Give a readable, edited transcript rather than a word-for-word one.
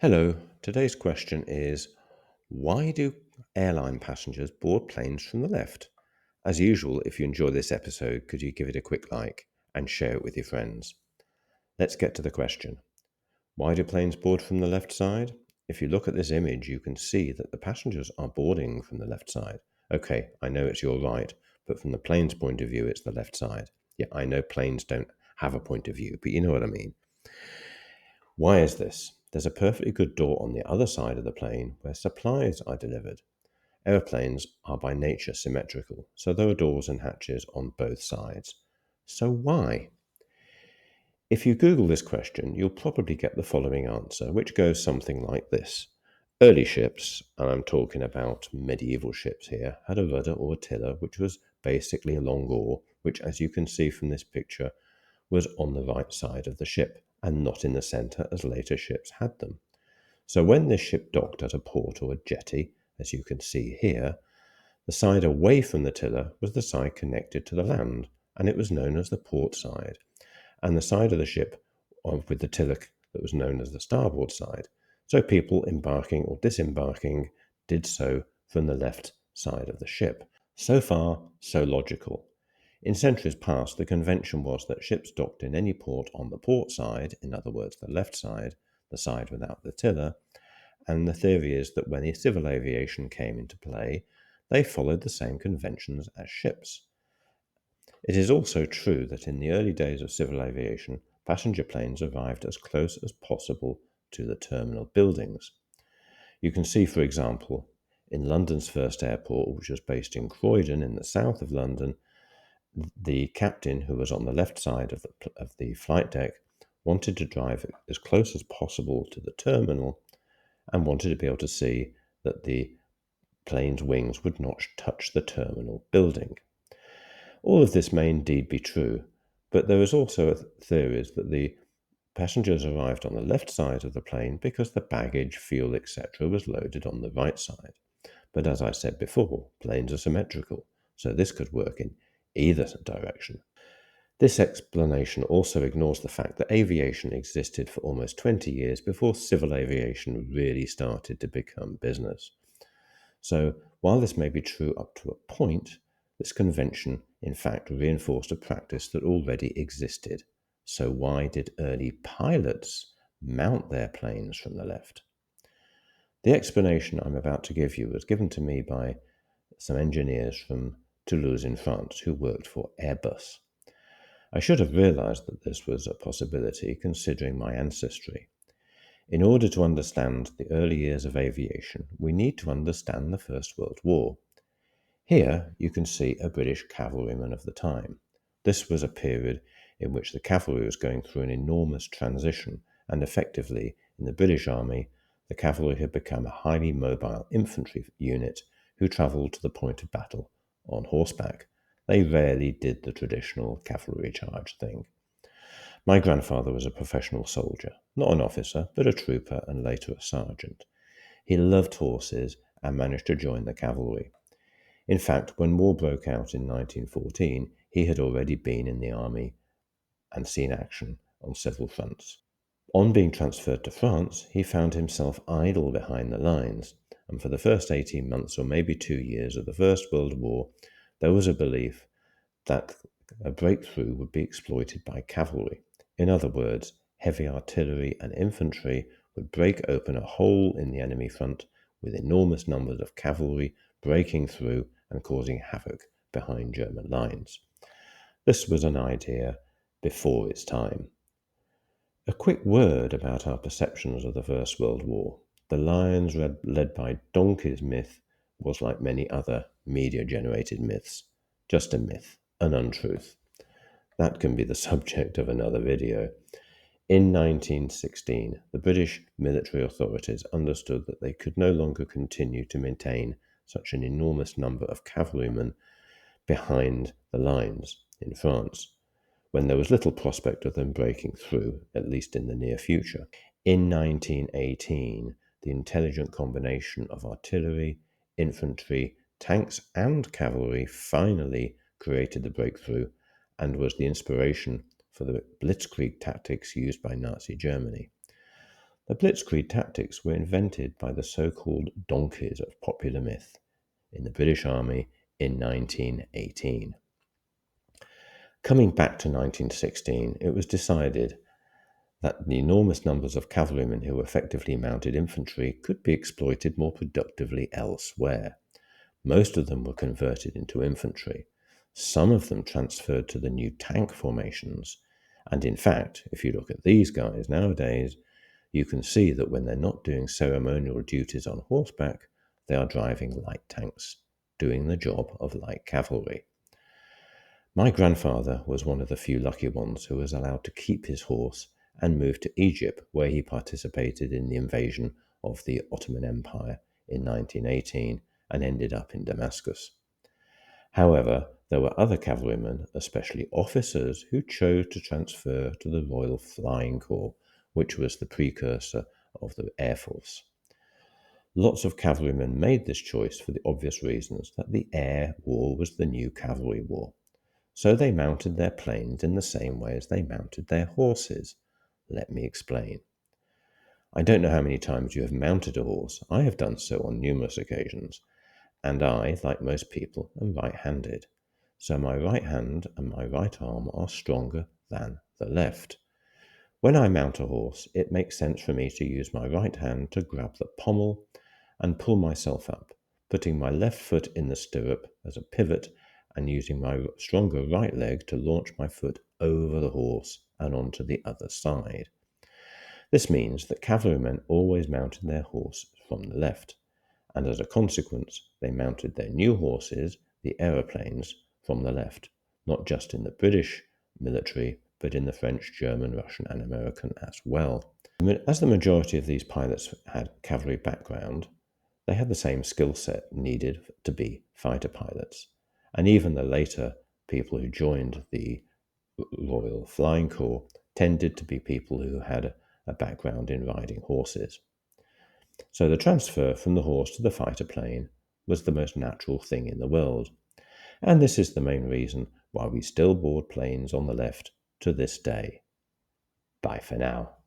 Hello, today's question is why do airline passengers board planes from the left? As usual, if you enjoy this episode, could you give it a quick like and share it with your friends? Let's get to the question. Why do planes board from the left side? If you look at this image, you can see that the passengers are boarding from the left side. Okay, I know it's your right, but from the plane's point of view, it's the left side. Yeah, I know planes don't have a point of view, but you know what I mean. Why is this? There's a perfectly good door on the other side of the plane where supplies are delivered. Aeroplanes are by nature symmetrical, so there are doors and hatches on both sides. So why? If you Google this question, you'll probably get the following answer, which goes something like this. Early ships, and I'm talking about medieval ships here, had a rudder or a tiller, which was basically a long oar, which, as you can see from this picture, was on the right side of the ship and not in the centre as later ships had them. So when this ship docked at a port or a jetty, as you can see here, the side away from the tiller was the side connected to the land, and it was known as the port side, and the side of the ship with the tiller that was known as the starboard side. So people embarking or disembarking did so from the left side of the ship. So far, so logical. In centuries past, the convention was that ships docked in any port on the port side, in other words, the left side, the side without the tiller, and the theory is that when civil aviation came into play, they followed the same conventions as ships. It is also true that in the early days of civil aviation, passenger planes arrived as close as possible to the terminal buildings. You can see, for example, in London's first airport, which was based in Croydon in the south of London, the captain, who was on the left side of the flight deck, wanted to drive as close as possible to the terminal and wanted to be able to see that the plane's wings would not touch the terminal building. All of this may indeed be true, but there is also theories that the passengers arrived on the left side of the plane because the baggage, fuel, etc. was loaded on the right side. But as I said before, planes are symmetrical, so this could work in either direction. This explanation also ignores the fact that aviation existed for almost 20 years before civil aviation really started to become business. So, while this may be true up to a point, this convention in fact reinforced a practice that already existed. So, why did early pilots mount their planes from the left? The explanation I'm about to give you was given to me by some engineers from Toulouse in France who worked for Airbus. I should have realized that this was a possibility considering my ancestry. In order to understand the early years of aviation, we need to understand the First World War. Here you can see a British cavalryman of the time. This was a period in which the cavalry was going through an enormous transition, and effectively, in the British Army, the cavalry had become a highly mobile infantry unit who travelled to the point of battle on horseback. They rarely did the traditional cavalry charge thing. My grandfather was a professional soldier, not an officer, but a trooper and later a sergeant. He loved horses and managed to join the cavalry. In fact, when war broke out in 1914, he had already been in the army and seen action on several fronts. On being transferred to France, he found himself idle behind the lines, and for the first 18 months or maybe 2 years of the First World War, there was a belief that a breakthrough would be exploited by cavalry. In other words, heavy artillery and infantry would break open a hole in the enemy front with enormous numbers of cavalry breaking through and causing havoc behind German lines. This was an idea before its time. A quick word about our perceptions of the First World War. The lions led by donkeys myth was like many other media-generated myths, just a myth, an untruth. That can be the subject of another video. In 1916, the British military authorities understood that they could no longer continue to maintain such an enormous number of cavalrymen behind the lines in France, when there was little prospect of them breaking through, at least in the near future. In 1918, the intelligent combination of artillery, infantry, tanks, and cavalry finally created the breakthrough and was the inspiration for the blitzkrieg tactics used by Nazi Germany. The blitzkrieg tactics were invented by the so-called donkeys of popular myth in the British Army in 1918. Coming back to 1916, it was decided that the enormous numbers of cavalrymen who effectively mounted infantry could be exploited more productively elsewhere. Most of them were converted into infantry. Some of them transferred to the new tank formations. And in fact, if you look at these guys nowadays, you can see that when they're not doing ceremonial duties on horseback, they are driving light tanks, doing the job of light cavalry. My grandfather was one of the few lucky ones who was allowed to keep his horse and move to Egypt, where he participated in the invasion of the Ottoman Empire in 1918 and ended up in Damascus. However, there were other cavalrymen, especially officers, who chose to transfer to the Royal Flying Corps, which was the precursor of the Air Force. Lots of cavalrymen made this choice for the obvious reasons that the air war was the new cavalry war. So they mounted their planes in the same way as they mounted their horses. Let me explain. I don't know how many times you have mounted a horse. I have done so on numerous occasions, and I, like most people, am right-handed. So my right hand and my right arm are stronger than the left. When I mount a horse, it makes sense for me to use my right hand to grab the pommel and pull myself up, putting my left foot in the stirrup as a pivot and using my stronger right leg to launch my foot over the horse and onto the other side. This means that cavalrymen always mounted their horse from the left, and as a consequence, they mounted their new horses, the aeroplanes, from the left, not just in the British military, but in the French, German, Russian, and American as well. As the majority of these pilots had cavalry background, they had the same skill set needed to be fighter pilots. And even the later people who joined the Royal Flying Corps tended to be people who had a background in riding horses. So the transfer from the horse to the fighter plane was the most natural thing in the world. And this is the main reason why we still board planes on the left to this day. Bye for now.